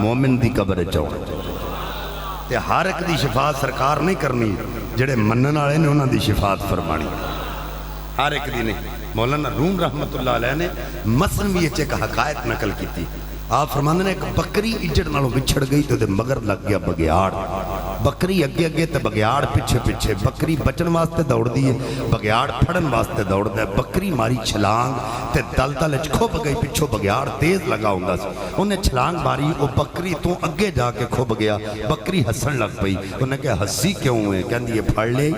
مومن دی قبر چاؤ تے ہر ایک دی شفاعت سرکار نہیں کرنی جڑے منن والے نے انہاں دی شفاعت فرمانی ہر ایک دی نہیں مولانا روم رحمت اللہ علیہ نے مثنوی ایک حقائق نقل کی تھی آپ فرماندے نے ایک بکری اجڑ نالوں بچھڑ گئی تو دے مگر لگ گیا بگیاڑ بکری اگے اگے تے بگیاڑ پیچھے پیچھے بکری بچن واسطے دوڑ دی ہے بگیاڑ پھڑن واسطے دوڑ دا ہے بکری ماری چھلانگ تے دل دل کھوب گئی پچھو بگیاڑ تیز لگا ہوندا سی انہیں چھلانگ ماری وہ بکری تو اگے جا کے کھوب گیا بکری ہسن لگ پئی انہیں کہا ہسی کیوں ہوئے کہندی یہ پھڑ لے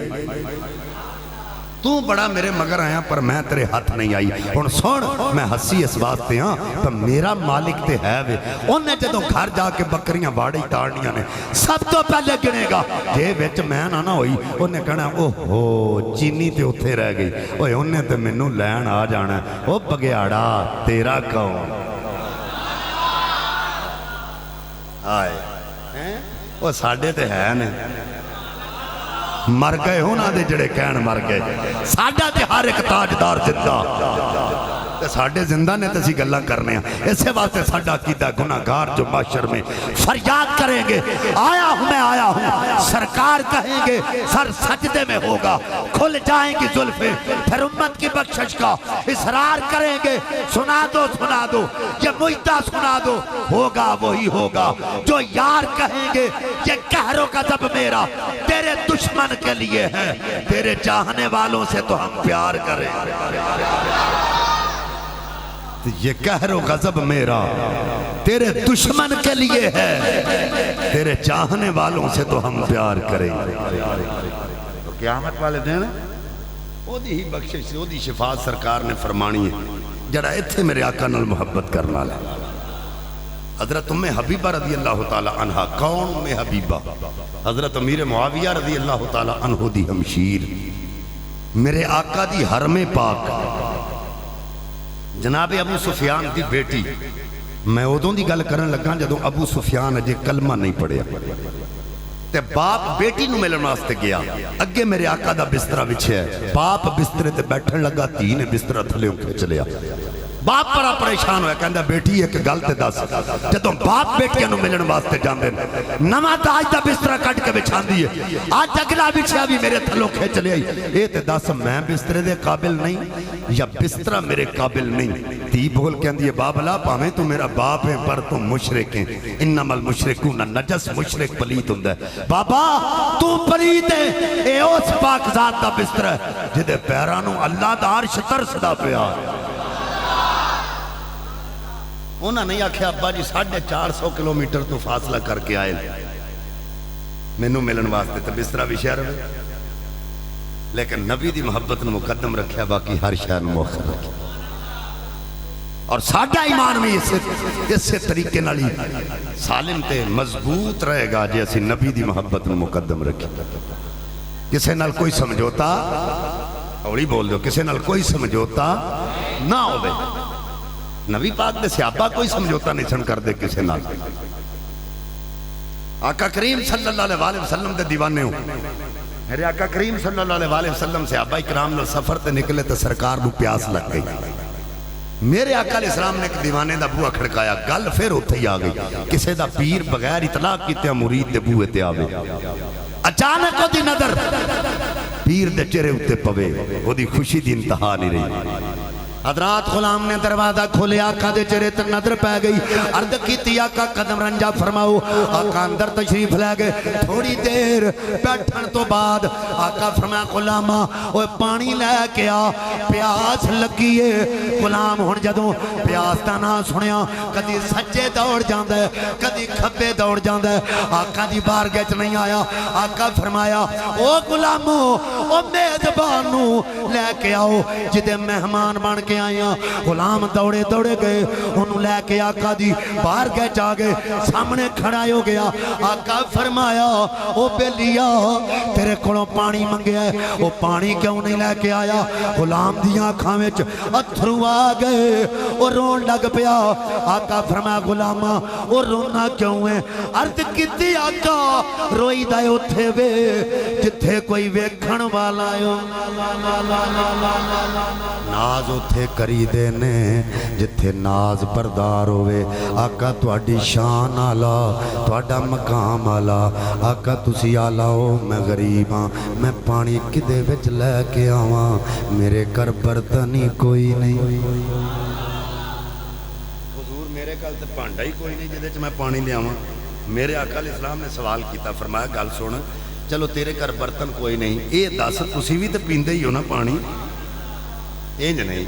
تو بڑا میرے مگر آیا پر میں تیرے ہاتھ نہیں آئی ان سن میں ہسی اس واسطے ہاں تو میرا مالک تے ہے وے انہیں جدوں گھر جا کے بکریاں واڑی تاڑنیاں نے سب تو پہلے گنے گا جے وچ میں نہ ہوئی انہیں کہنا اوہو چینی تے اتھے رہ گئی اوہ انہیں تے منوں لین آ جانا ہے او بگیاڑا تیرا کون آئے وہ ساڑھے تے ہے نے مر گئے ہونا دے جڑے کہن مر گئے ساڑھا تے ہر ایک تاجدار زندہ تے ساڑھے زندہ نے تسی گلہ کرنے ہیں اسے واسطے ساڑھا کیتا گناہگار جو معاشر میں فریاد کریں گے آیا ہوں سرکار کہیں گے سر سجدے میں ہوگا کھل جائیں گی زلفیں پھر امت کی بخشش کا اصرار کریں گے سنا دو یہ مجدہ سنا دو ہوگا وہی ہوگا جو یار کہیں گے یہ قہروں کا ضب میرا تیرے دشمن کے لیے ہے تیرے چاہنے والوں سے تو ہم پیار کریں یہ قہر و غضب میرا تیرے دشمن کے لیے ہے تیرے چاہنے والوں سے تو ہم پیار کریں تو قیامت والے دن او دی ہی بخشش سے او دی شفاعت سرکار نے فرمانی ہے جڑا ایتھے میرے آقا نال محبت کرنا لے حضرت ام حبیبہ رضی اللہ تعالی عنہ کون ام حبیبہ حضرت امیر معاویہ رضی اللہ تعالی عنہ دی ہمشیر میرے آقا دی حرم پاک جناب ابو سفیان دی بیٹی میں ادوں دی گل کرن لگا جدوں ابو سفیان اجے کلمہ نہیں پڑھیا تے باپ بیٹی نو ملن واسطے گیا اگے میرے آقا دا بسترا وچھیا ہے باپ بسترے تے بیٹھن لگا تھی نے بسترا تھلے کھچ لیا باپ بڑا پریشان ہویا کہندا بیٹی ایک گل تے دس جدوں باپ بیٹیاں نو ملن واسطے جاندے نواں تاج دا بسترا کٹ کے بچھاندی ہے اج اگلا بچھیا بھی میرے تھلوں کھچ لیا اے تے دس میں بسترے دے قابل نہیں یا بسترا میرے قابل نہیں تی بول کہندی ہے بابلا پاویں تو میرا باپ ہے پر تم مشرک ہیں انما المشرکون نجس مشرک پلیت ہوندا ہے بابا تو پلیت ہے اے اس پاک ذات دا بستر ہے جدے پیراں نو اللہ دا عرش ترسدا پیا انہاں نہیں آکھیا ابا جی 450 کلومیٹر تو فاصلہ کر کے آئے مینوں ملن واسطے تے بسترا بھی شہر میں لیکن نبی دی محبت نے مقدم رکھیا باقی ہر شہر مؤخر رکھیا اور ساڈا ایمان بھی اسے طریقے نالی سالم تے مضبوط رہے گا جے اسی نبی دی محبت نے مقدم رکھیا کسے نال کوئی سمجھوتا اوڑی بول دو کسے نال کوئی سمجھوتا نہ ہوئے نبی پاک دے صحابہ کوئی سمجھوتا نہیں سن کر دے کسے نال آقا کریم صلی اللہ علیہ وسلم دے دیوانے ہوں میرے آقا کریم صلی اللہ علیہ وسلم صحابہ اکرام نے سفر تے نکلے تے سرکار نو پیاس لگ گئی میرے آقا علیہ السلام نے ایک دیوانے دا بوہ کھڑکایا گل پھر ہوتے ہی آگئی کسے دا پیر بغیر اطلاق کیتے مرید دے بوہ تے آوے اچانک ہو دی نظر پیر دے چہرے ہوتے پوے وہ دی خوشی دی انتہا نہیں رہی حضرات غلام نے دروازہ کھولے آقا دے چہرے تے نظر پہ گئی عرض کیتی آقا قدم رنجا فرماؤ آقا اندر تشریف لے گئے تھوڑی دیر بیٹھن تو بعد آقا فرمایا غلامہ اوہ پانی لے کے آ پیاس لگیے غلام ہن جدوں پیاس دا نہ سنیا کدی سجے دوڑ جاندا ہے کدی کھبے دوڑ جاندا ہے آقا دی بارگاہ وچ نہیں آیا آقا فرمایا او غلامو او میزبانو لے کے آؤ جدے مہمان بن کے آیا غلام دوڑے دوڑے گئے انہوں لے کے آقا دی باہر گئے جا گئے سامنے کھڑا ہو گیا آقا فرمایا او بیلیا تیرے کولوں پانی منگیا ہے وہ پانی کیوں نہیں لے کے آیا غلام دی آنکھاں وچ اتھرو آ گئے وہ رون لگ پیا آقا فرمایا غلامہ وہ رونا کیوں ہے عرض کیتی آقا روئی دائے اتھے وے جتھے کوئی ویکھن والا ہو ناز اتھے تے کری دے نے جتھے ناز پردار ہوئے آقا تواڈی شان آلا تواڈا مقام آلا آقا تسی آلا ہو میں غریب ہاں میں پانی کدے وچ لے کے آواں میرے گھر برتن ہی کوئی نہیں حضور میرے کل تے بھانڈا ہی کوئی نہیں جدے چ میں پانی لے آواں میرے آقا علیہ السلام نے سوال کیتا فرمایا گل سن چلو تیرے گھر برتن کوئی نہیں اے دس تسی بھی تے پیندے ہی ہو نا پانی انج نہیں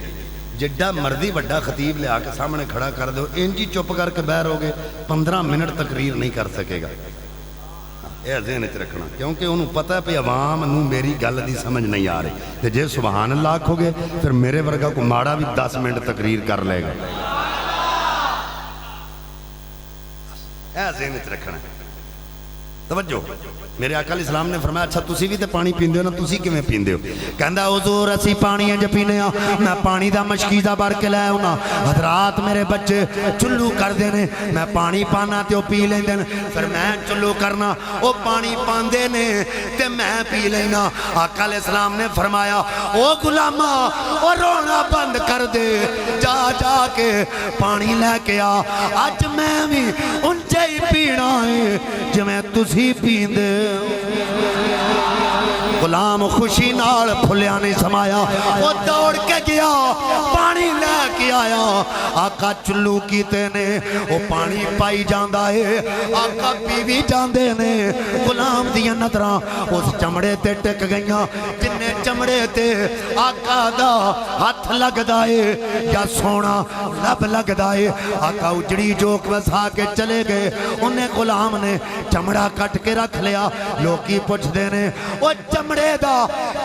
جڈا مرضی بڑا خطیب لے آ کے سامنے کھڑا کر دو انج ہی چپ کر کے بہر ہوگے 15 منٹ تقریر نہیں کر سکے گا یہ ذہن وچ رکھنا کیونکہ انہوں پتہ ہے پہ عوام نوں میری گل دی سمجھ نہیں آ رہی تے جے سبحان اللہ آکھو گے پھر میرے ورگا کو ماڑا بھی 10 منٹ تقریر کر لے گا یہ ذہن وچ رکھنا توجہ میرے آقا علیہ السلام نے فرمایا اچھا تسی بھی تے پانی پیندے ہو نا تسی کیویں پیندے ہو کہندا حضور اسی پانی انج پینے ہاں میں پانی دا مشکیزہ بھر کے لے آنا حضرات میرے بچے چلو کر دے نے میں پانی پانا تے او پی لیندے نے پھر میں چلو کرنا او پانی پاندے نے تے میں پی لینا آقا علیہ السلام نے فرمایا او غلاما او رونا بند کر دے جا جا کے پانی لے کے آ اج میں بھی انجے ہی پینا ہے جویں تسی پیندے غلام خوشی نال پھلیا نہیں سمایا وہ دوڑ کے گیا پانی لے کے آیا آقا چلو کیتے نے وہ پانی پائی جاندہ ہے آقا پیوی جاندے نے غلام دیا نظراں اس چمڑے تے ٹک گئیاں جنہیں چمڑے تے آقا دا ہاتھ لگ دائے یا سونا لب لگ دائے آقا اجڑی جوک وسا کے چلے گئے انہیں غلام نے چمڑا کٹ کے رکھ لیا لوکی پوچھ دینے وہ چمڑے دا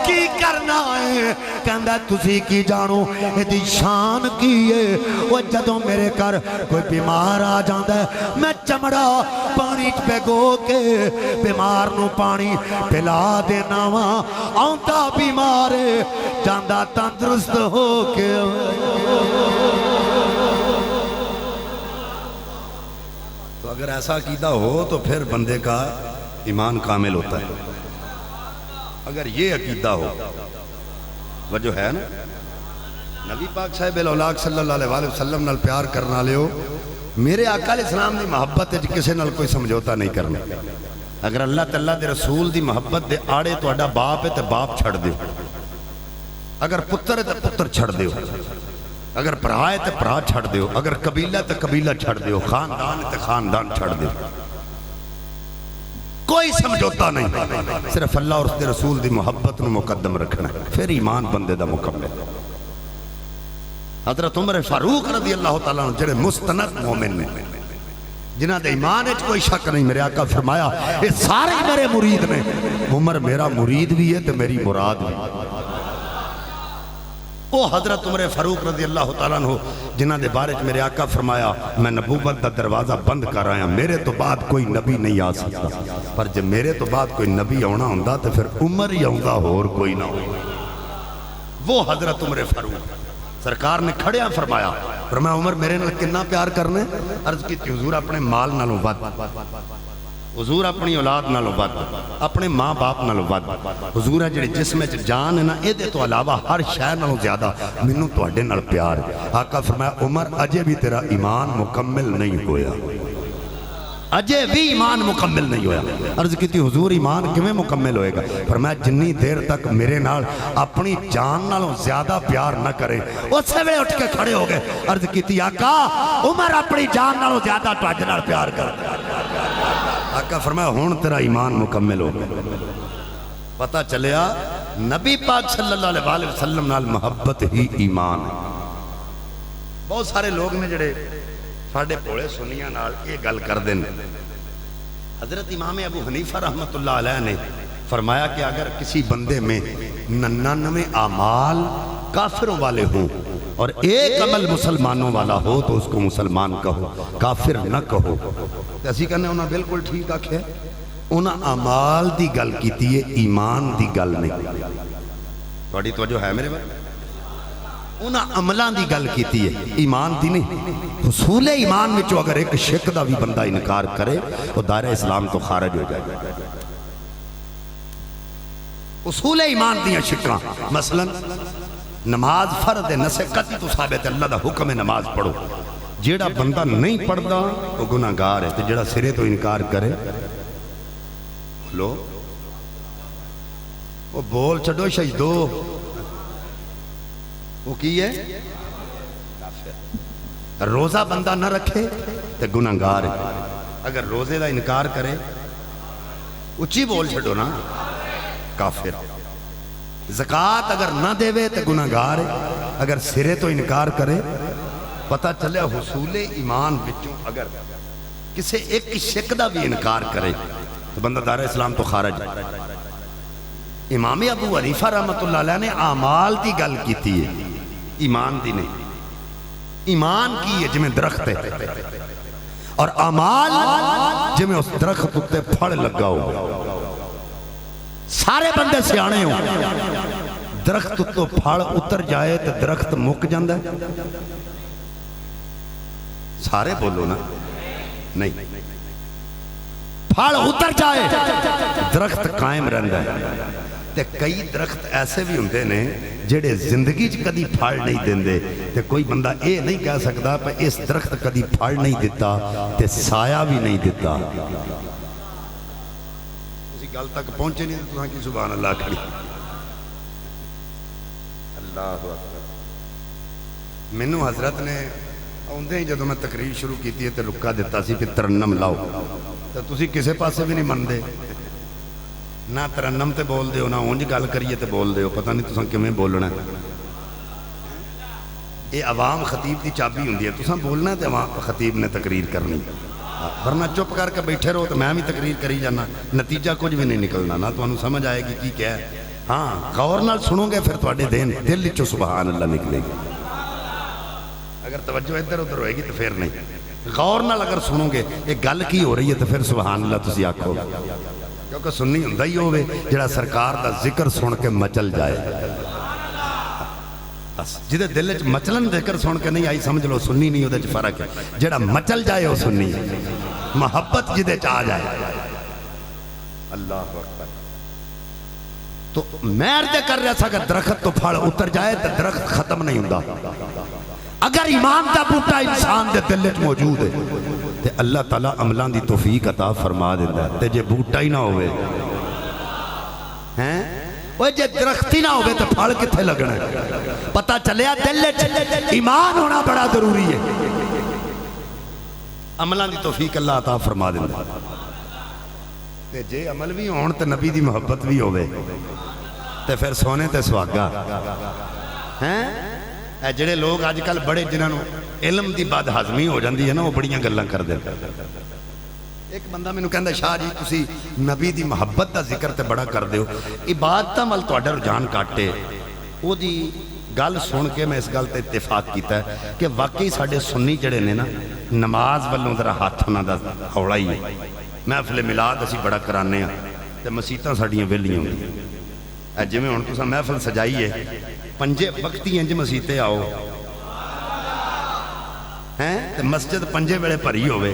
کی کرنا ہے کہندہ تسی کی جانو ایدی شان کی ہے وہ جدوں میرے کر کوئی بیمار آ جاندہ ہے میں چمڑا پانی پہ گو کے بیمار نو پانی پلا دینا وہاں آنتا بیمار ہے جاندہ تندرست ہو کے تو اگر ایسا عقیدہ ہو تو پھر بندے کا ایمان کامل ہوتا ہے اگر یہ عقیدہ ہو وجہ ہے نا نبی پاک صاحب الاولاق صلی اللہ علیہ وسلم نال پیار کرنا لے ہو میرے آقا علیہ السلام دی محبت ہے کسے نال کوئی سمجھوتا نہیں کرنا اگر اللہ تعالیٰ دے رسول دی محبت دے آڑے تو اڈا باپ ہے تو باپ چھڑ دیو اگر پتر ہے تو پتر چھڑ دیو اگر پرا ہے تو پرا چھڑ دیو اگر قبیلہ تو قبیلہ چھڑ دیو خاندان ہے تو خاندان چھڑ دیو کوئی سمجھوتا نہیں صرف اللہ اور اس دے رسول دی محبت نو مقدم رکھنا ہے پھر ایمان بندے دا مکمل حضرت عمر فاروق رضی اللہ تعالیٰ عنہ جڑے مستند مومن میں جنہ دے ایمان ہے کوئی شک نہیں میرے آقا فرمایا یہ سارے میرے مرید میں عمر میرا مرید بھی ہے تو میری مراد بھی وہ حضرت عمر فاروق رضی اللہ تعالیٰ عنہ جنہ دے بارے میرے آقا فرمایا میں نبوت دا دروازہ بند کر آیا میرے تو بعد کوئی نبی نہیں آ سکتا پر جب میرے تو بعد کوئی نبی آنا ہوندہ تو پھر عمر ہی آؤں گا اور کوئی نہ ہوگا وہ حضرت عمر فاروق سرکار نے کھڑیا فرمایا فرمایا عمر میرے نال کنا پیار کرنے عرض کی حضور اپنے مال نالوں ود حضور اپنی اولاد نالوں ود اپنے ماں باپ نالوں ود حضور ہے جڑی جسم میں جان ہے نا اے دے تو علاوہ ہر شے نالوں زیادہ منوں تواڈے نال پیار آقا فرمایا عمر اجے بھی تیرا ایمان مکمل نہیں ہویا اجے بھی ایمان مکمل نہیں ہویا عرض کی تھی حضور ایمان کیویں مکمل ہوئے گا فرمایا جنی دیر تک میرے نال اپنی جان نالوں زیادہ پیار نہ کرے اسے وے اٹھ کے کھڑے ہو گئے عرض کی تھی آقا عمر اپنی جان نالوں زیادہ تواڈے نال پیار کر آقا فرمایا ہون تیرا ایمان مکمل ہو گیا پتہ چلیا نبی پاک صلی اللہ علیہ وسلم نال محبت ہی ایمان ہے بہت سارے لوگ نے جڑے ساڑھے پوڑے سنیاں نال یہ گل کر دیں حضرت امام ابو حنیفہ رحمت اللہ علیہ نے فرمایا کہ اگر کسی بندے میں 99 اعمال کافروں والے ہوں اور ایک عمل مسلمانوں والا ہو تو اس کو مسلمان کہو کافر نہ کہو ایسی کہنے انہاں بالکل ٹھیک آکھے انہاں اعمال دی گل کیتی ہے ایمان دی گل نہیں تھوڑی توجہ ہے میرے بھائی انہاں عملان دی گل کیتی ہے ایمان دی نہیں حصول ایمان میں جو اگر ایک شک دا بھی بندہ انکار کرے وہ دائرہ اسلام تو خارج ہو جائے حصول ایمان دیا شکاں مثلا نماز فرض ہے، نص قطعی تو ثابت ہے، اللہ دا حکم ہے نماز پڑھو۔ جیڑا بندہ نہیں پڑھدا وہ گناہگار ہے، تے جیڑا سرے تو انکار کرے لو وہ بول چھڈو شہیدو، وہ کی ہے؟ روزہ بندہ نہ رکھے تے گناہگار ہے، اگر روزے دا انکار کرے اچھی بول چھڈو نا، کافر۔ زکوٰۃ اگر نہ دے تے گناہگار ہے، اگر سرے تو انکار کرے۔ پتہ چلے حصول ایمان وچوں اگر کسے ایک شک دا بھی انکار کرے تو بندہ دار اسلام تو خارج ہے۔ امام ابو حنیفہ رحمۃ اللہ علیہ نے اعمال دی گل کیتی ہے، ایمان دی نہیں۔ ایمان کی ہے جمیں درخت ہے، اور اعمال جمیں اس درخت تے پھڑ لگا ہو۔ سارے بندے سیانے ہو، درخت تو پھڑ اتر جائے تو درخت مک جاندہ ہے؟ سارے بولو نا، نہیں، پھڑ اتر جائے درخت قائم رہندا ہے۔ تے کئی درخت ایسے بھی ہوندے نے جڑے زندگی کدی پھڑ نہیں دیندے، تے کوئی بندہ اے نہیں کہہ سکتا پہ اس درخت کدی پھڑ نہیں دیتا تے سایہ بھی نہیں دیتا۔ اسی گل تک پہنچے نہیں تو کی سبحان اللہ کھڑی۔ اللہ اکبر۔ مینوں حضرت نے آندے ہی جدوں میں تقریر شروع کیتی ہے تے رکا دیتا سی کہ ترنم لاؤ، تے تسی کسے پاسے بھی نہیں مندے، نہ ترنم تے بول دیو نہ اونج گل کریے تے بول دیو، پتہ نہیں تساں کیویں بولنا ہے۔ یہ عوام خطیب دی چابی ہوندی ہے، تساں بولنا ہے تے عوام خطیب نے تقریر کرنی، ورنہ چپ کر کے بیٹھے رہو تو میں بھی تقریر کری جانا، نتیجہ کچھ بھی نہیں نکلنا، نہ تانوں سمجھ آئے گی کی کیا ہے۔ ہاں غور نال سنو گے پھر تواڈے دل وچوں سبحان اللہ نکلے گی۔ اگر توجہ ادھر ادھر ہوئے گی تو پھر نہیں، غور نال اگر سنو گے یہ گل کی ہو رہی ہے تو پھر سبحان اللہ تسی آکھو، کیونکہ سنی ہوندا ہی ہوے جڑا سرکار دا ذکر سن کے مچل جائے۔ بس جدے دل وچ مچلن ذکر سن کے نہیں آئی سمجھ لو سنی نہیں، اودے وچ فرق ہے۔ جڑا مچل جائے وہ سنی ہے، محبت جدے چ آ جائے۔ اللہ اکبر۔ تو میں عرض کر رہا تھا کہ درخت تو پھڑ اتر جائے تو درخت ختم نہیں ہوندا۔ اگر ایمان دا بوٹا انسان دے دل وچ موجود ہے تے اللہ تعالیٰ عملان دی توفیق عطا فرما دیتا ہے، تے جے بوٹا ہی نہ ہوئے ہیں وہ جے درختی نہ ہوئے تو پھڑ کتھے لگنا ہے۔ پتہ چلیا دل وچ ایمان ہونا بڑا ضروری ہے، عملان دی توفیق اللہ عطا فرما دیتا ہے۔ تے جے عمل بھی ہون تے نبی دی محبت بھی ہوئے تے پھر سونے تے سواگا ہیں۔ جڑے لوگ آج کل بڑے جنہوں علم دی بد ہضمی ہو جاندی ہے نا وہ بڑیاں گلاں کر دے۔ ایک بندہ میں نے کہندا شاہ جی تسی نبی دی محبت دا ذکر تے بڑا کر دیو، عبادتاں وال تہاڈا رجحان کاٹے۔ وہ دی گل سن کے میں اس گل تے اتفاق کیتا ہے کہ واقعی ساڈے سنی جڑے نے نا نماز والوں ذرا ہاتھ انہاں دا ہولا ہی ہے۔ محفل میلاد اسی بڑا کرانے ہاں تے مسیتاں ساڈیاں ویلیاں ہوندیاں۔ جویں ہن تساں محفل سجائی ہے پنجے وقتی انج مسیتے آؤ ہیں تے مسجد پنجے ویلے بھری ہوئے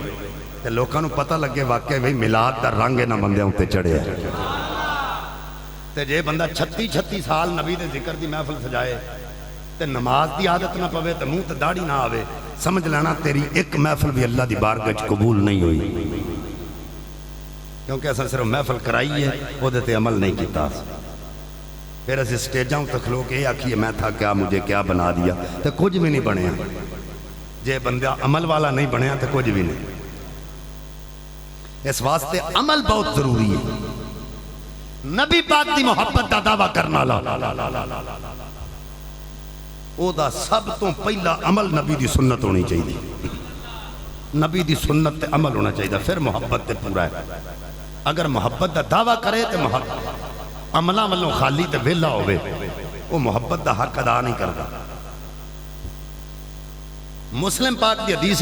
تے لوکاں نو پتہ لگے واقعی بھئی میلاد دا رنگ انہاں بندیاں اُتے چڑھے ہے۔ تے جے بندہ 36 سال نبی دے ذکر دی محفل سجائے تے نماز دی عادت نہ پوے تے منہ تے داڑھی نہ آوے، سمجھ لینا تیری ایک محفل بھی اللہ دی بارگاہ وچ قبول نہیں ہوئی، کیونکہ ایسا صرف محفل کرائی ہے وہ تے عمل نہیں کیتا۔ پھر اسے سٹیجاں تک کھلو کے آکھیے میں تھا کیا مجھے کیا بنا دیا، تو کچھ بھی نہیں بنیا۔ جے بندہ عمل والا نہیں بنیا تو کچھ بھی نہیں۔ اس واسطے عمل بہت ضروری ہے۔ نبی پاک دی محبت دا دعویٰ کرنا او دا سب تو پہلا عمل نبی دی سنت ہونی چاہیے، نبی دی سنت تے عمل ہونا چاہیے، پھر محبت تے پورا ہے۔ اگر محبت دا دعویٰ کرے تو محبت عملہ والوں خالی تے ویلا ہوئے وہ محبت دا حق ادا نہیں کرتا۔ مسلم پاک دی حدیث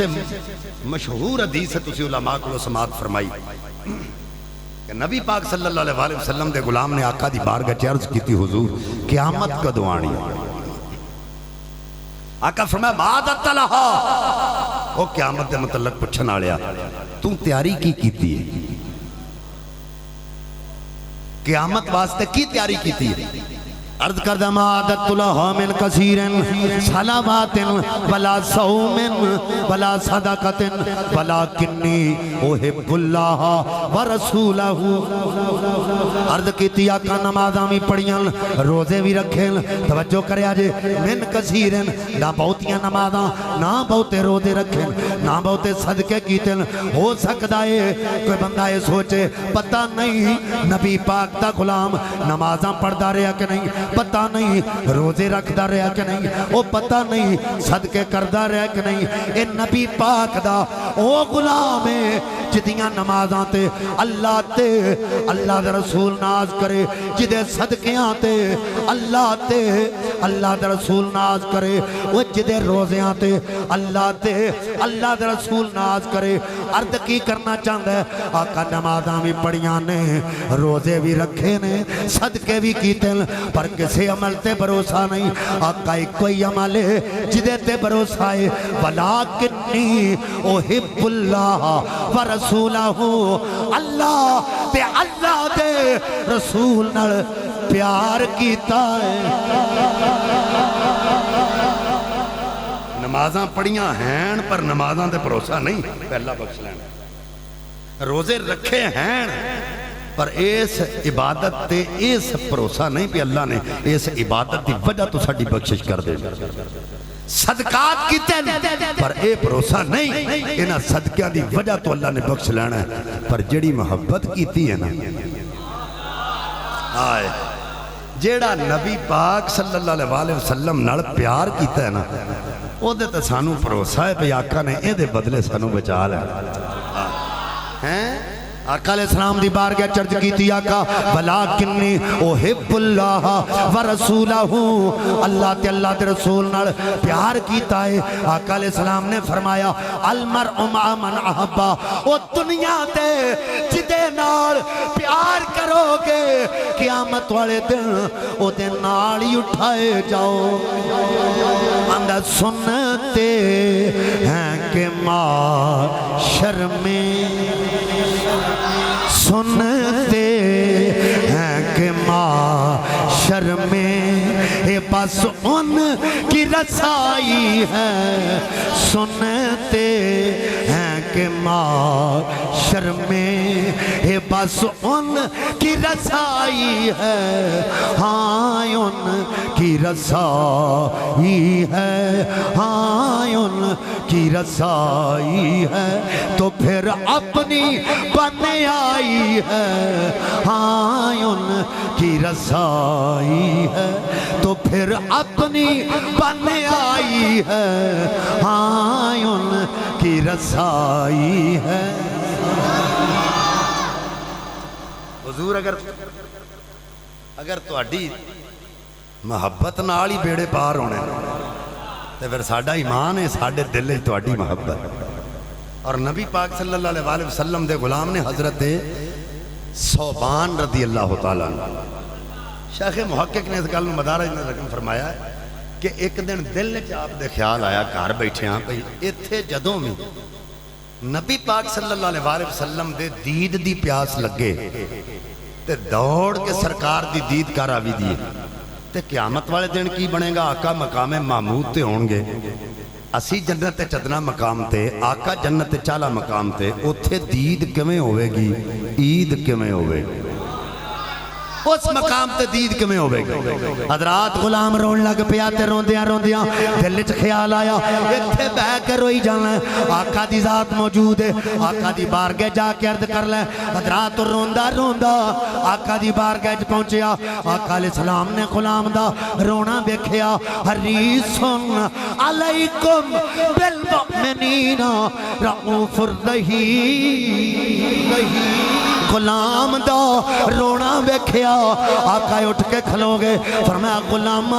مشہور حدیث ہے، تسی علماء کو سماعت فرمائی کہ نبی پاک صلی اللہ علیہ وسلم دے غلام نے آقا دی بارگاہ عرض کی تھی حضور قیامت کدوں آنی؟ آقا فرمایا مادت لہا، وہ قیامت دے متعلق پوچھن والیا تو تیاری کی کیتی ہے؟ قیامت واسطے کی تیاری کیتی ہے؟ عرض کردہ مادت لہا من کثیرن صلواتن ولا صومن ولا صدقتن ولیکنی احب اللہ ورسولہ. عرض کیتی آقا نمازاں بھی پڑھیاں روزے بھی رکھیں. توجہ کرے آجے من کثیرن نہ بہتیاں نمازاں نہ بہتے روزے رکھیں نہ بہتے صدقے کیتے. ہو سکتا ہے کوئی بندہ یہ سوچے پتہ نہیں نبی پاک دا غلام نمازاں پڑھدا رہا کہ نہیں, پتہ نہیں روزے رکھدا رہا کہ نہیں, وہ پتہ نہیں صدقے کردا رہا کہ نہیں. اے نبی پاک دا او غلام ہے جدیاں نمازاں تے اللہ دے رسول ناز کرے, جدے صدقیاں تے اللہ دے رسول ناز کرے, وہ جدے روزیاں تے اللہ دے رسول ناز کرے. عرض کی کرنا چاہتا ہے آقا نمازاں بھی پڑھیاں نے روزے بھی رکھے نے صدقے بھی کیتے پر کسی عمل تے بھروسہ نہیں. آقا ایک کوئی عمل ہے جدے تے بھروسہ ہے ولیکنی احب اللہ ورسولہ. اللہ دے رسول نال پیار کیتا ہے. نمازاں پڑھیاں ہیں پر نمازاں تے بھروسہ نہیں پہلا بخش لینا. روزے رکھے ہیں پر اس عبادت تے اس بھروسہ نہیں پہ اللہ نے اس عبادت دی وجہ تو ساڈی بخشش کر دے. صدقات کیتے پر اے بھروسہ نہیں انہاں صدقیاں دی وجہ تو اللہ نے بخش لینا ہے. پر جڑی محبت کیتی ہے نا آئے جیڑا نبی پاک صلی اللہ علیہ وسلم نال پیار کیتا ہے نا او دے تے سانو بھروسہ ہے پہ آقا نے اے دے بدلے سانو بچا لینا ہیں. آقا علیہ السلام دی بارگاہ چرچ کی تھی آقا ولیکنی احب اللہ ورسولہ. اللہ دے رسول نال پیار کیتا ہے. آقا علیہ السلام نے فرمایا المرء مع من احبا. او دنیا دے جدے نال پیار کرو گے قیامت والے دن او دے نال ہی اٹھائے جاؤ. اندر سنتے ہیں کہ معاشر میں سنتے ہیں کہ معاشر میں بس ان کی رسائی ہے. سنتے ہیں کہ معاشر میں بس ان کی رسائی ہے. ہاں ان کی رسائی ہے, ہاں ان کی رسائی ہے تو پھر اپنی بن آئی ہے. ہاں ان کی رسائی ہے تو پھر اپنی بن آئی ہے. ہاں ان کی رسائی ہے. حضور اگر تہاڈی محبت نال ہی بیڑے پار ہونے تے پھر ساڈا ایمان ہے ساڈے دل وچ تہاڈی محبت. اور نبی پاک صلی اللہ علیہ وسلم دے غلام نے حضرت ثوبان رضی اللہ تعالیٰ عنہ شیخ محقق نے اس گل مدارج نے رقم فرمایا ہے کہ ایک دن دل وچ آپ دے خیال آیا گھر بیٹھے ہاں بھئی ایتھے جدوں بھی نبی پاک صلی اللہ علیہ وسلم دے دید دی پیاس لگے تے دوڑ کے سرکار دی دید کر آوی دیے تے قیامت والے دن کی بنے گا. آقا مقام محمود تے ہون گے, اسی جنت چدنا مقام تے, آقا جنت چالا مقام تے, اتھے دید کمیں ہوئے گی, عید کمیں ہوئے گی, اس مقام تے دید کمیں ہوئے گی. حضرات غلام رون لگ پیا تے روندیاں دل وچ خیال آیا ایتھے بہ کے روئی جانا ہے. آقا دی ذات موجود ہے, آقا دی بارگاہ جا کے عرض کر لے. حضرات روندا آقا دی بارگاہ وچ پہنچیا. آقا علیہ السلام نے غلام دا رونا ویکھیا. حریصن علیکم بالمؤمنین رؤوف رحیم. غلام دا رونا ویکھیا. آقا اٹھ کے کھلو گے فرمایا غلامہ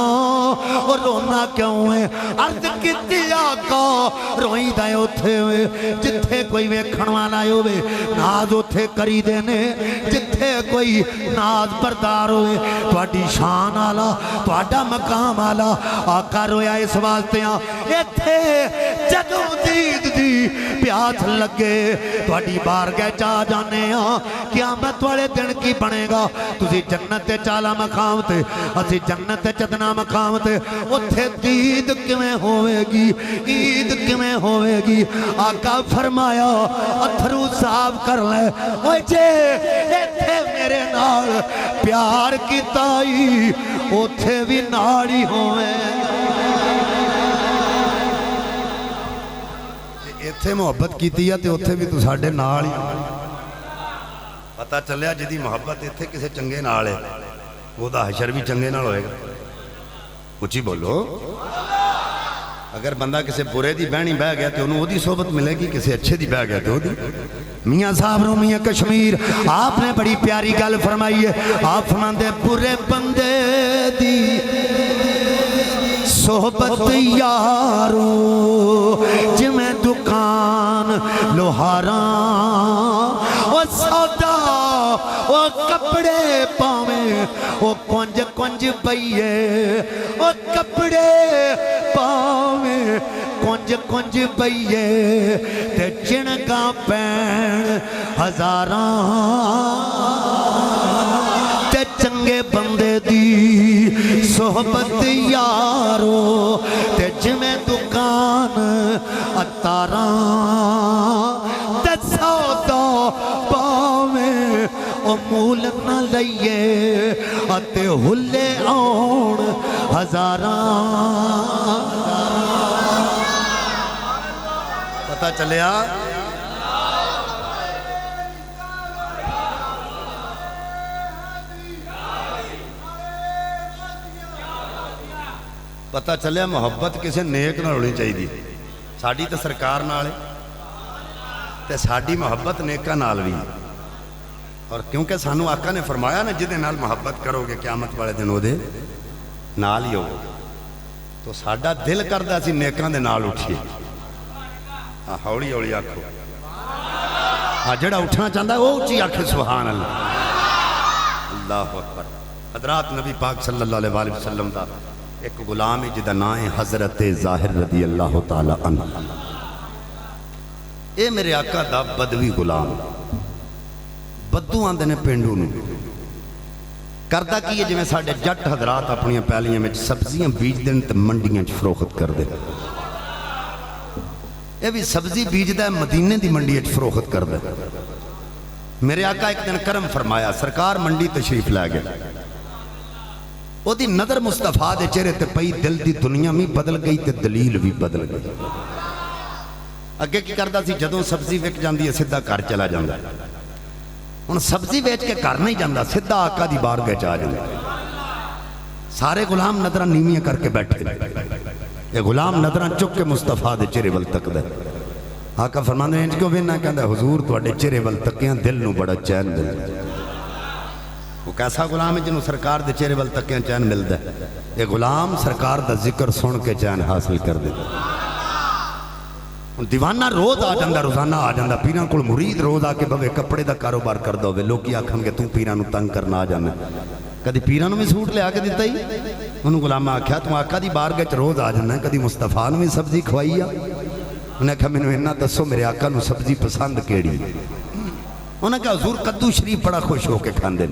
اور رونا کیوں ہے؟ عرض کیتی آقا روئی دائے اتھے ہوئے جتھے کوئی ویکھن والا ہوئے ناز اتھے کری دینے, جتھے کوئی ناز بردار ہوئے تواڈی شان آلا تواڈا مقام آلا. آقا رویا اس واسطے ایتھے جدوں دید دی پیاس لگے تھوڑی بارگاہ چا جانے قیامت والے دن کی بنے گا تسی جنت چالا مقام تے اسی جنت چدنا مقام تے اتھے دید کمیں ہوئے گی عید کمیں ہوئے گی آقا فرمایا اتھرو صاف کر لے اوہ جے ایتھے میرے نال پیار کی تائی اتھے بھی ناڑی ہوئے ایتھے محبت کیتی ہے تے اتھے بھی تو ساڑھے نال ہی پتہ چلیا جدی محبت ایتھے کسے چنگے نال ہے وہ دا حشر بھی چنگے نال ہوئے گا اچھی بولو اگر بندہ کسے برے دی بہنی بہ گیا تو انہوں وہ دی صحبت ملے گی کسے اچھے دی بہ گیا تو دی میاں صاحب رو میاں کشمیر آپ نے بڑی پیاری گل فرمائی ہے آپ فرماندے برے بندے دی صحبت یارو جمیں دکان لوہاراں وہ سودا وہ کپڑے پاویں وہ کنج کنج بئیے وہ کپڑے پاویں کنج کنج بئیے تے چنگا پین ہزاراں تے چنگے بندے دی صحبت یارو تے جمیں دکان اتاراں تے سودا پاویں او مول نہ لئیے اتے ہلے آن ہزاراں پتہ چلیا پتہ چلیا محبت کسے نیک نہ ہونی چاہیے ساڑی تو سرکار نالے تے ساڑی محبت نیکا نال بھی اور کیونکہ سانو آقا نے فرمایا نا جدے نال محبت کرو گے قیامت والے دن ہو دے نال ہی ہو تو ساڑا دل کردہ سی نیکاں دے نال اٹھئے ہوڑی ہوڑی آنکھو جڑا اٹھنا چاہتا ہے وہ اچھی آنکھیں سبحان اللہ اللہ اکبر حضرات نبی پاک صلی اللہ علیہ وسلم دا ایک غلام جدہ نائیں حضرت ظاہر رضی اللہ تعالی عنہ اے میرے آقا دا بدوی غلام بدو آندے نے پینڈو نو کردہ کیے جو میں ساڑھے جٹ حضرات اپنی پہلیاں میں سبزیاں بیج دن تے منڈیاں فروخت کر دے یہ بھی سبزی بیج دے مدینے دی منڈی فروخت کر دے میرے آقا ایک دن کرم فرمایا سرکار منڈی تشریف لے گئے وہ دی نظر مصطفیٰ دے چہرے تے پئی دل دی دنیا میں بدل گئی تے دلیل بھی بدل گئی اگے کی کردہ سی جدوں سبزی وک جاندی ہے سدھا گھر چلا جاندہ ان سبزی بیچ کے گھر نہیں جاندہ سدھا آقا دی بارگاہ چا جاندہ سارے غلام نظرہ نیمیاں کر کے بیٹھے یہ غلام نظرہ چک کے مصطفیٰ دے چہرے ول تک دے آقا فرماندے ہیں انج کیوں بھی نہ کہندہ حضور تواڈے چہرے ول تکیاں دل نو بڑا چین مل وہ کیسا غلام ہے جنہوں سرکار دے چہرے ول تکیاں چین مل دے یہ غلام سرکار دا ذکر سن کے چین حاصل کر دے دیوانہ روز آ جاندہ روزانہ آ جاندہ پیران کل مرید روز آ کے بھوے کپڑے دا کاروبار کر دو گے لوگ کیا کھن گے تم پیرانو تنگ کرنا آ جانا کدی پیرانو میں سوٹ لے آکے دیتا ہی انہوں غلام آکھیا تم آقا دی بارگاہ روز آ جانا کدی مصطفیٰ میں سبزی کھوائی انہیں کہا میں نے انہا دسو میرے آقا نو سبزی پسند کیڑی انہیں کہا حضور قدو شریف بڑا خوش ہو کے کھان دیں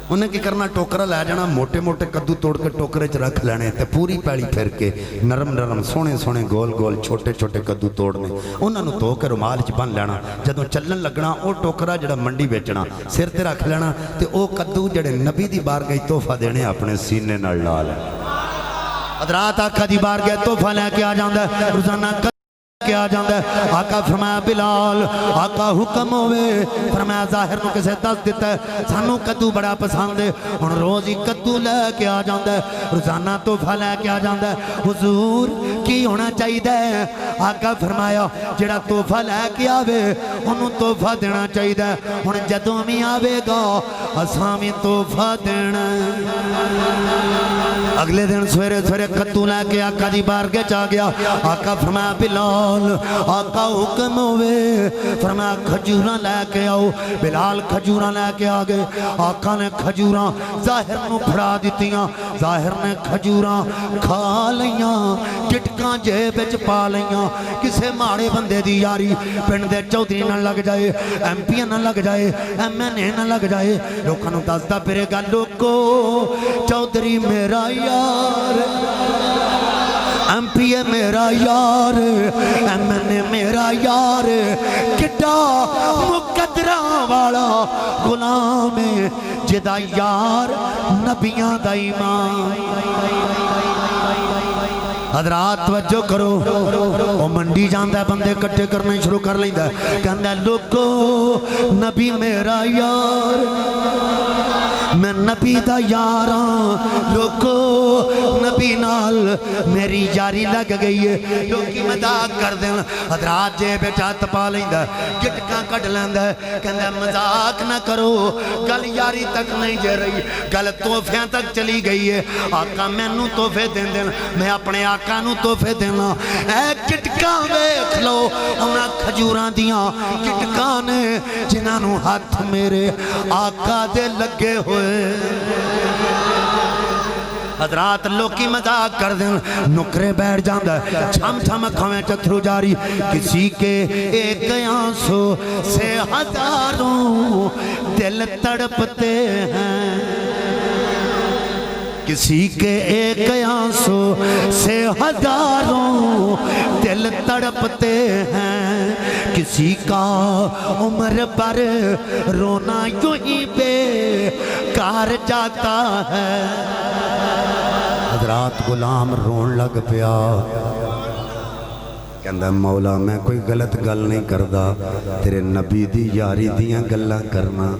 انہیں کی کرنا ٹوکرہ لے جانا موٹے موٹے قدو توڑ کے ٹوکرے چ رکھ لینے تے پوری پیڑی پھر کے نرم نرم سونے سونے گول گول چھوٹے چھوٹے قدو توڑنے انہوں نے تو کے رومال چ بن لینا جدوں چلن لگنا او ٹوکرہ جڑا منڈی بیچنا سر تے رکھ لینا تے او قدو جڑے نبی دی بارگاہ تحفہ دینے اپنے سینے نال لا لے حضرات آقا دی بارگاہ تحفہ لے کے آ جاندا ہے روزانہ کیا جاندہ ہے آقا فرمایا بلال آقا حکم ہوئے فرمایا ظاہر نو کسے دس دیتا ہے سانو قدو بڑا پسند ہے ان روزی قدو لے کے آ جاندہ ہے روزانہ تحفہ لے کے آ جاندہ ہے حضور کی ہونا چاہیے ہے آقا فرمایا جڑا تحفہ لے کے آوے انہوں تحفہ دینا چاہیے ہے ان جدوں میں آوے گا اسامی تحفہ دینا اگلے دن سویرے سویرے قدو لے کے آقا دی بارگاہ چا گیا آقا فرمایا بلال نال آقا حکم ہوئے فرمایا کھجوراں لے کے آؤ بلال کھجوراں لے کے آ گئے آقا نے کھجوراں ظاہر نو پھڑا دیتیاں ظاہر نے کھجوراں کھا لیاں گٹکاں جیب وچ پا لیاں کسے ماڑے بندے دی یاری پنڈ دے چودھری نہ لگ جائے ایم پی نہ لگ جائے ایم این اے نہ لگ جائے لوکاں نوں دسدا پھرے گا لوکو چودھری میرا یار ایم پی اے میرا یار ایم این اے میرا یار کڈا مقدراں والا غلام ہے جدا یار نبیاں دا ایمان حضرات توجہ کرو وہ منڈی جاندا ہے بندے کٹھے کرنے شروع کر لیندا ہے کہندا ہے لوکو نبی میرا یار میں نبی دا یاراں لوکو نبی نال میری یاری لگ گئی ہے لوکی مذاق کر دین حضرات جیب وچ ہاتھ پا لیندا ہے گٹکاں کڈ لیندا ہے کہندا ہے مذاق نہ کرو گل یاری تک نہیں جے رہی گل تحفیاں تک چلی گئی ہے آقا مینوں تحفے دین دین میں اپنے آقا نوں تحفے دینا اے گٹکاں ویکھ لو انہاں کھجوراں دیاں گٹکاں نے جنہاں نوں ہاتھ میرے آقا دے لگے ہوئے حضرات لوکی مذاق کر دیں نکرے بیٹھ جاندہ ہے چھم چھم کھویں چتھرو جاری کسی کے ایک آنسو سے ہزاروں دل تڑپتے ہیں کسی کے ایک آنسو سے ہزاروں دل تڑپتے ہیں کسی کا عمر پر رونا یوں ہی بے کار جاتا ہے حضرات غلام رون لگ پیا کہندا مولا میں کوئی غلط گل نہیں کردا تیرے نبی دی یاری دیاں گلاں کرنا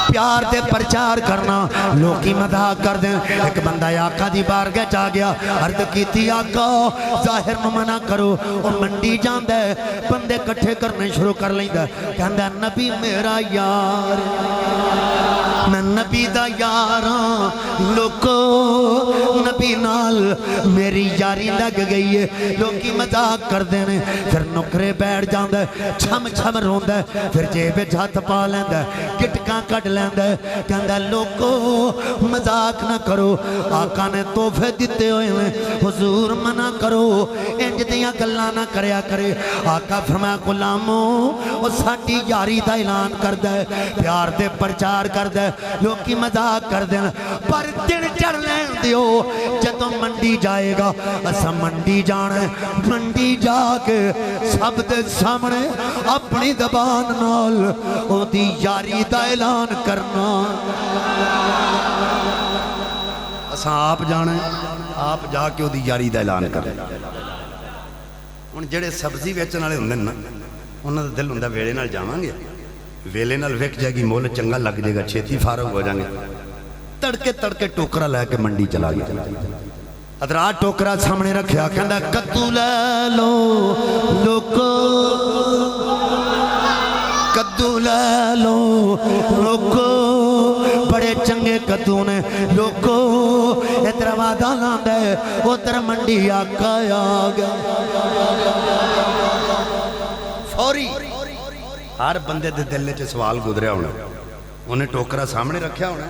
پیار دے پرچار کرنا لوکی مذاق کر دیں ایک بندہ آقا دی بارگاہ چا گیا عرض کیتی آقا ظاہر نو منع کرو اور منڈی جاندا ہے بندے کٹھے کرنے شروع کر لیندا کہندا نبی میرا یار میں نبی دا یاراں لوکو نبی نال میری یاری لگ گئی ہے لوکی مذاق کر دینے پھر نکرے بیٹھ جاندا ہے چھم چھم روندا ہے پھر جیب وچ ہاتھ پا لیندا ہے گٹکاں کڈ لیندا ہے کہندا لوکو مذاق نہ کرو آقا نے تحفے دتے ہوئے ہیں حضور منع کرو انج دیاں گلاں نہ کریا کرے آقا فرمایا غلامو او ساڈی یاری دا اعلان کردا ہے پیار دے پرچار کردا ہے لوکی مذاق کر دین پر دن چڑھ لین دیو جدوں منڈی جائے گا اسا منڈی جانا ہے منڈی جا کے سب دے سامنے اپنی زبان نال او دی یاری دا اعلان کرنا اسا آپ جانا ہے آپ جا کے او دی یاری دا اعلان کرنا ہن جڑے سبزی ویچن والے ہوندے نا انہاں دا دل ہوندا ویلے نال جاواں گے ویلے نال ویک جائے گی مول چنگا لگ جائے گا چھیتی فارغ ہو جائیں گے تڑکے ٹوکرا لے کے منڈی چلا گیا حضرات ٹوکرا سامنے رکھیا کہندا کدو لے لو لوکو کدو لے لو لوکو بڑے چنگے کدو نے لوکو ادھر وعدہ لاندا ہے ادھر منڈی آقا آ گیا فوری ہر بندے دے دل چ سوال گزریا ہونا انہیں ٹوکرا سامنے رکھیا ہونا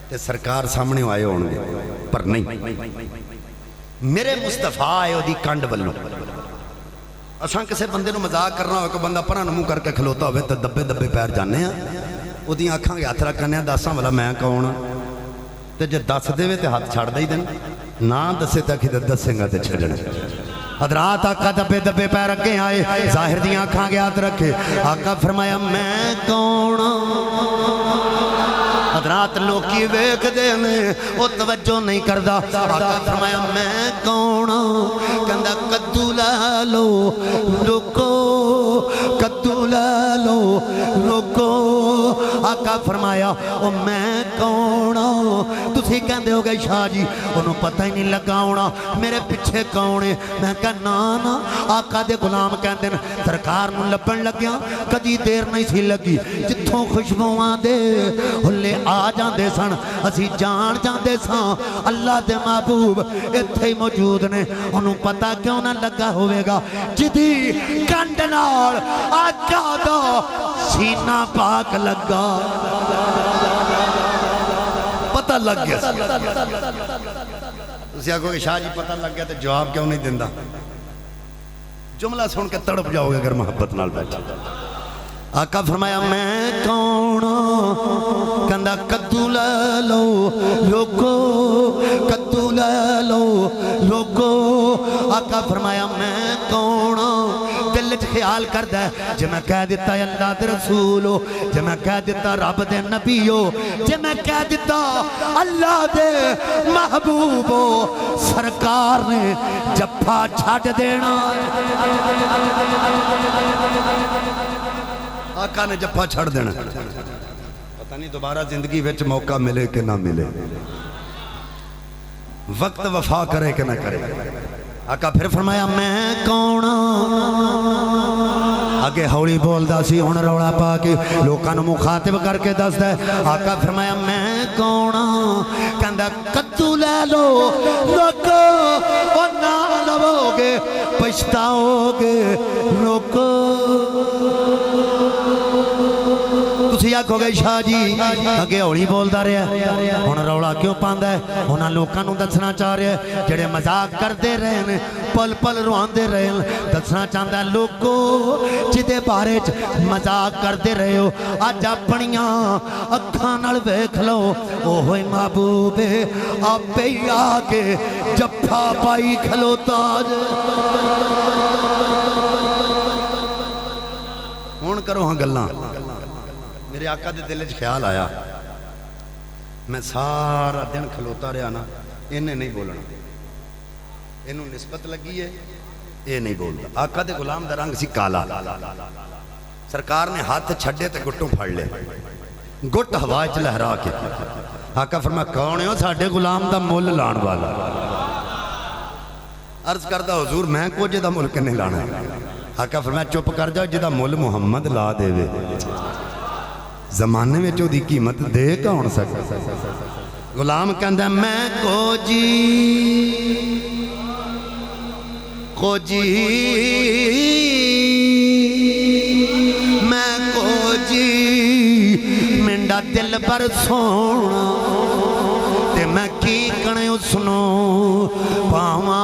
تے سرکار سامنے آئے ہون گے پر نہیں میرے مصطفیٰ آئے دی کنڈ بلو اساں کسے بندے نو مذاق کرنا ہوئے کہ بندہ پران منہ کر کے کھلوتا ہوئے تو دبے دبے پیر جانے ہیں او دی آنکھاں کے ہاتھ رکھنے ہیں داساں والا میں کون تے جے دس دے وے تے ہاتھ چھاڑ دے دن نہ دسے تک ہی دسیں گا تے چھڑن حضرات آقا دبے دبے پیر رکھے آئے ظاہر دی آنکھاں کے ہاتھ رکھے آقا فرمایا میں کون حضرات لوکی ویکھ دے میں وہ توجہ نہیں کردا آقا فرمایا میں کون کہندا کدو لے لو لوکو کدو لے لو لوکو آقا فرمایا او میں کون تسی کہندے ہو گئے شاہ جی انہوں پتہ ہی نہیں لگا ہونا میرے پیچھے کون ہے میں کہا نا آقا دے غلام کہندے سرکار نوں لبن لگیا کدی دیر نہیں سی لگی جتھوں خوشبوواں دے ہلے آ جاندے سن اسی جان جاندے سان اللہ دے محبوب اتھے ہی موجود نے انہوں پتہ کیوں نہ لگا ہوئے گا جدی کنڈ نال آقا دا سینہ پاک لگا پتہ لگ گیا اسی آگو کہ شاہ جی پتہ لگ گیا تو جواب کیوں نہیں دیندہ جملہ سن کے تڑپ جاؤ گے اگر محبت نال بیٹھا آقا فرمایا میں کون کندہ کدو لے لو لوگو کدو لے لو لوگو آقا فرمایا میں کون دل خیال کر دے جے میں کہہ دیتا اللہ دے رسولو جے میں کہہ دیتا رب دے نبیو جے میں کہہ دیتا اللہ دے محبوبو سرکار نے جفا چھاٹ دینا آقا نے جفا چھڑ دینا پتہ نہیں دوبارہ زندگی وچ موقع ملے کہ نہ ملے وقت وفا کرے کہ نہ کرے آقا پھر فرمایا میں کون آگے ہولی بول دا سی ہن روڑا پا کے لوکاں نوں مخاطب کر کے دس دے آقا فرمایا میں کون کہندا کدو لے لو لوکو او نہ لو گے پچھتاؤ گے لوکو تسی آکھو گے شاہ جی اگے ہولی بولدا رہیا ہن رولا کیوں پاندا ہے انہاں لوکاں نوں دسنا چاہ رہا ہے جڑے مذاق کردے رہے نے پل پل رواندے رہے دسنا چاہندا ہے لوکو جدے بارے چ مذاق کردے رہے ہو اج اپنیاں اکھاں نال ویکھ لو اوہی محبوب آپے ہی آ کے جفا پائی کھلوتا ہن کرو ہاں گلاں میرے آقا دے دل وچ خیال آیا میں سارا دن کھلوتا رہا نا انہیں نہیں بولنا انہوں نسبت لگی ہے یہ نہیں بولتا آقا دے غلام دا رنگ سی کالا سرکار نے ہاتھ چھڑے تے گٹوں پھڑ لے گٹ ہوا وچ لہرا کے آقا فرمایا کون ہے ساڈے غلام دا مول لان والا عرض کردہ حضور میں کو جدا مول کنے لانا ہے آقا فرمایا چپ کر جاؤ جدا مول محمد لا دے وے زمانے میں جو دی قیمت دے کون سکتا غلام کہندا میں کو جی میں کو جی منڈا دل پر سونا تے میں کی کنے اسنو پاواں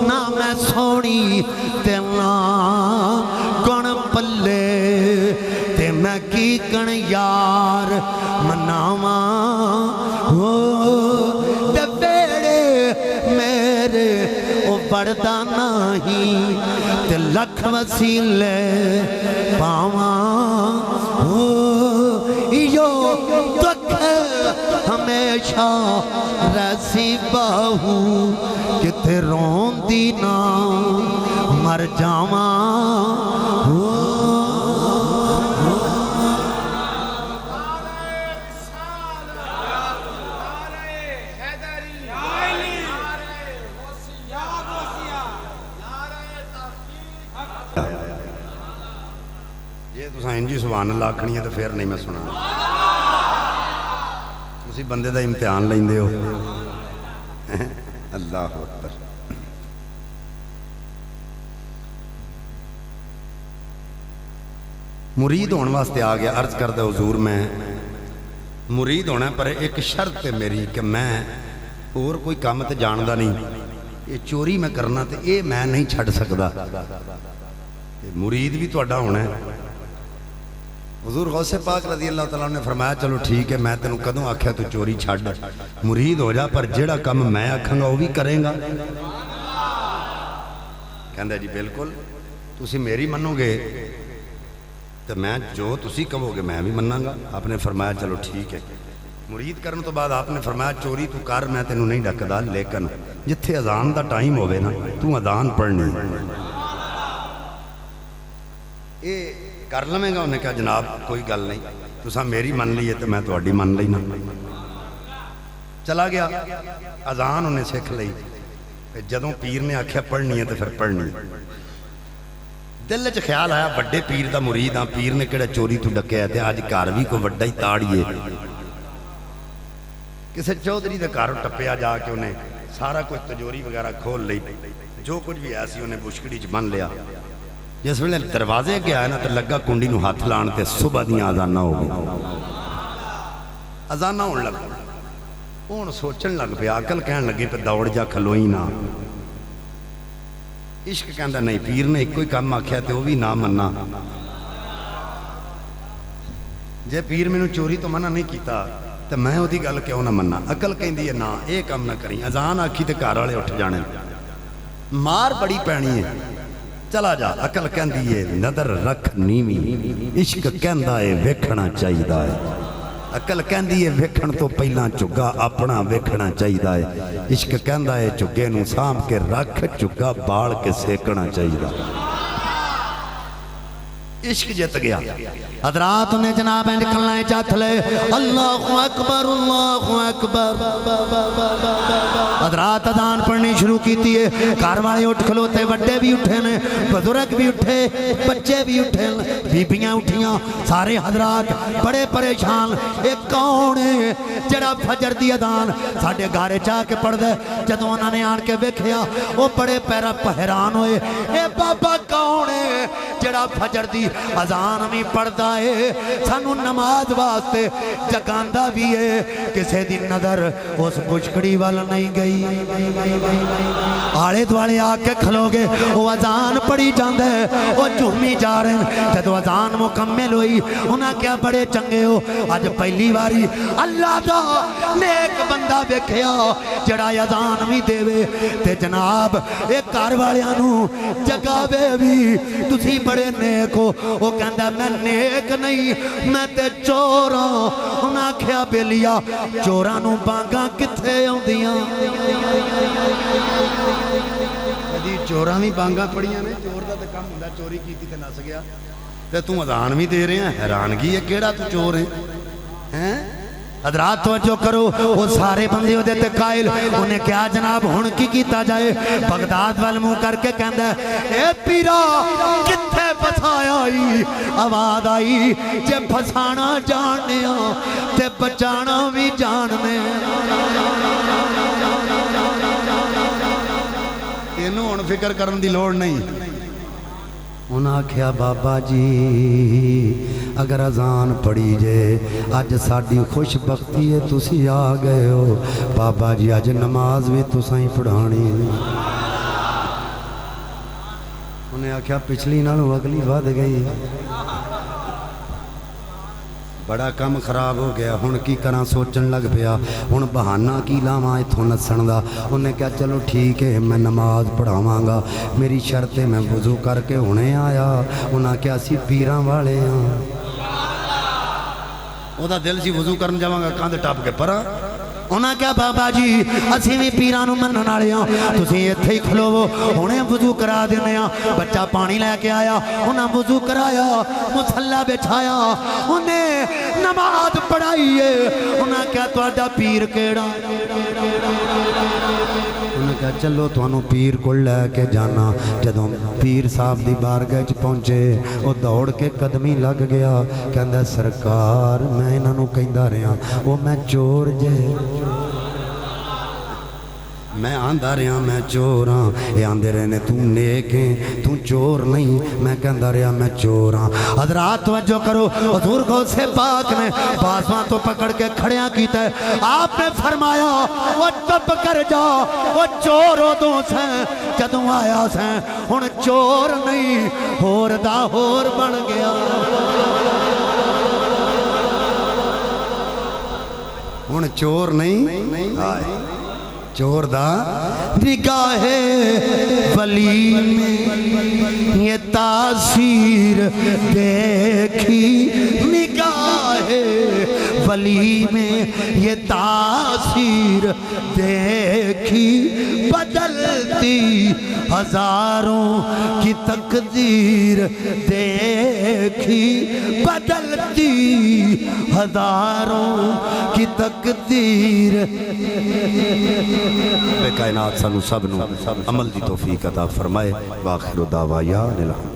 نہ میں سونی تے نہ گن پلے تے میں کی کن یار مناواں تے بیڑے میرے او بڑھدا نہیں تے لکھ وسیلے پاواں یو دکھ ہمیشہ رسی باہو کتے روندی نہ مر جاواں جی سبحان اللہ آکھنی ہے تو پھر نہیں میں سنا اسی بندے دا امتحان لیندے ہو اللہ اکبر مرید ہونے واسطے آ گیا عرض کردہ حضور میں مرید ہونا پر ایک شرط ہے میری کہ میں اور کوئی کام تے جاندہ نہیں یہ چوری میں کرنا تے یہ میں نہیں چھڑ سکدا مرید بھی تو اڈا ہونا ہے حضور غوث پاک رضی اللہ تعالیٰ نے فرمایا چلو ٹھیک ہے میں تینوں کدوں آکھیا تو چوری چھڑ مرید ہو جا پر جیڑا کام میں آکھاں گا وہ بھی کریں گا کہندا جی بالکل تسی میری منو گے تو میں جو تسی کہو گے میں بھی مناں گا آپ نے فرمایا چلو ٹھیک ہے مرید کرنے تو بعد آپ نے فرمایا چوری تو کر میں تینوں نہیں ڈکدا لیکن جتھے اذان دا ٹائم ہوئے نا تو اذان پڑھنی کر لویں گا؟ انہیں کہا جناب کوئی گل نہیں، تساں میری من لی ہے تو میں تہاڈی من لینا۔ چلا گیا، اذان انہیں سکھ لئی، جدوں پیر نے آکھیا پڑھنی ہے تو پھر پڑھنی۔ دل چ خیال آیا بڑے پیر دا مرید ہاں، پیر نے کہڑا چوری تو ڈکیا تے اج گھر بھی کوئی وڈا ہی تاڑیے۔ کسے چودھری دے گھر ٹپیا جا کے انہیں سارا کچھ تجوری وغیرہ کھول لئی، جو کچھ بھی ایسی انہیں بشکڑی چ بن لیا۔ جس ویلے دروازے کے آیا نا تو لگا کنڈی نو ہاتھ لان تے صبح دیاں اذاناں ہو گئی، اذاناں ہون لگ ہن سوچن لگ پیا، عقل کہن لگی پہ دوڑ جا کھلوئی نہ۔ عشق کہندا نہیں، پیر نے ایک کوئی کام آکھیا تے وہ بھی نہ مننا۔ جے پیر مینوں چوری تو منع نہیں کیتا تے میں وہ دی گل کیوں نہ مننا؟ عقل کہندی ہے نہ اے کام نہ کریں، اذان آکھی تے گھر والے اٹھ جانے، مار بڑی پینی ہے، چلا جا۔ عقل کہندی ہے نظر رکھ نیویں، عشق کہندا ہے ویکھنا چاہیدا ہے۔ عقل کہندی ہے ویکھن تو پہلاں چگا اپنا ویکھنا چاہیدا ہے، عشق کہندا ہے چگے نوں سانبھ کے رکھ، چگا بال کے سیکنا چاہیدا۔ عشق جت گیا۔ حضرات نے جناب نکلنا چاہت لے، اللہ اکبر اللہ اکبر۔ حضرات اذان پڑھنی شروع کیتی ہے، گھر والے اٹھ کھلوتے، وڈے بھی اٹھے نے، بزرگ بھی اٹھے، بچے بھی اٹھے، بیبیاں اٹھیاں، سارے حضرات بڑے پریشان۔ ایک کون ہے جڑا فجر دی اذان ساڈے گھر چا کے پڑھ دے؟ جدوں انہاں نے آن کے ویکھیا وہ بڑے پیرا حیران ہوئے، اے بابا کون ہے جڑا فجر دی اذان بھی پڑھدا ہے، سانو نماز واسطے جگاندا بھی ہے؟ کسے دی نظر اس بچکڑی وال نہیں گئی۔ آلے دوالے آ کے کھلو گے، وہ اذان پڑھی جاندے، وہ جھومی جا رہے ہیں۔ جدو اذان مکمل ہوئی انہاں کیا بڑے چنگے ہو، اج پہلی باری اللہ دا نیک بندہ ویکھیا جڑا اذان بھی دے تے جناب ایک گھر والیاں نو جگاوے بھی۔ تسی بڑے نیک ہو، وہ کہندا میں نیک نہیں، میں تے چور ہاں۔ انہاں کیا بیلیا چوراں نو بانگاں کتھے آوندیاں؟ کدی چوراں بھی بانگاں پڑیاں نے؟ چور دا تے کم ہوندا چوری کیتی تے نس گیا، تے تو اذان بھی دے رہے ہیں، حیرانگی ہے کیڑا تو چور ہے؟ ہیں حضرات توجہ کرو، وہ سارے بندے ہو دیتے قائل، انہیں کیا جناب ہن کی کیتا جائے؟ بغداد وال منہ کر کے کہندا ہے، اے پیرا کتھے پھسایا آئی؟ آواز آئی جے پھسانا جاننے ہاں تے بچانا بھی جاننے۔ اینوں ہن فکر کرن دی لوڑ نہیں۔ انہاں کہا بابا جی اگر اذان پڑھی جے اج ساڈی خوش بختی ہے، تسی آ گئے ہو بابا جی، اج نماز بھی تساں ہی پڑھانی۔ انہیں آکھیا پچھلی نالوں اگلی ود گئی، بڑا کم خراب ہو گیا، ہن کی کراں؟ سوچن لگ پیا ہن بہانہ کی لاواں اتھوں نسن دا۔ انہیں کہا چلو ٹھیک ہے میں نماز پڑھاواں گا، میری شرط ہے میں وضو کر کے ہنے آیا۔ انہاں کہا اسی پیراں والے ہاں۔ او دا دل سی وضو کرن جاواں گا کاندھ ٹپ کے پراں۔ انہاں کہا بابا جی اسی بھی پیران منن والے ہاں، تسی ایتھے ہی کھلوو، ہنے وضو کرا دینے ہاں۔ بچہ پانی لے کے آیا، انہاں وضو کرایا، مصلی بچھایا، انہیں نماز پڑھائی ہے۔ انہاں کہا تہاڈا پیر کیڑا؟ انہاں کہا چلو تانوں پیر کو لے کے جانا۔ جدوں پیر صاحب دی بارگاہ وچ پہنچے وہ دوڑ کے قدمی لگ گیا، کہندا سرکار میں انہاں نوں کہندا رہا وہ میں چور جے، میں آندہ رہا میں چور ہاں، یہ آندے رہنے تو نیک ہیں تو چور نہیں، میں کہندہ رہا میں چور ہاں۔ حضرات توجہ کرو، حضور غوث پاک نے بازواں تو پکڑ کے کھڑیاں کیتا ہے، آپ نے فرمایا وہ چپ کر جا، وہ چور ادوں سے جدوں آیا سے ہن چور نہیں ہور دا ہور بن گیا۔ ہن چور نہیں آئے چور دا نگاہ ولی میں یہ تاثیر دیکھی، نگاہ ولی میں یہ تاثیر دیکھی بدلتی ہزاروں کی تقدیر دیکھی بدلتی ہزاروں کی تقدیر کائنات سانو سب نو عمل دی توفیق عطا فرمائے. وآخر دعوانا الحمد.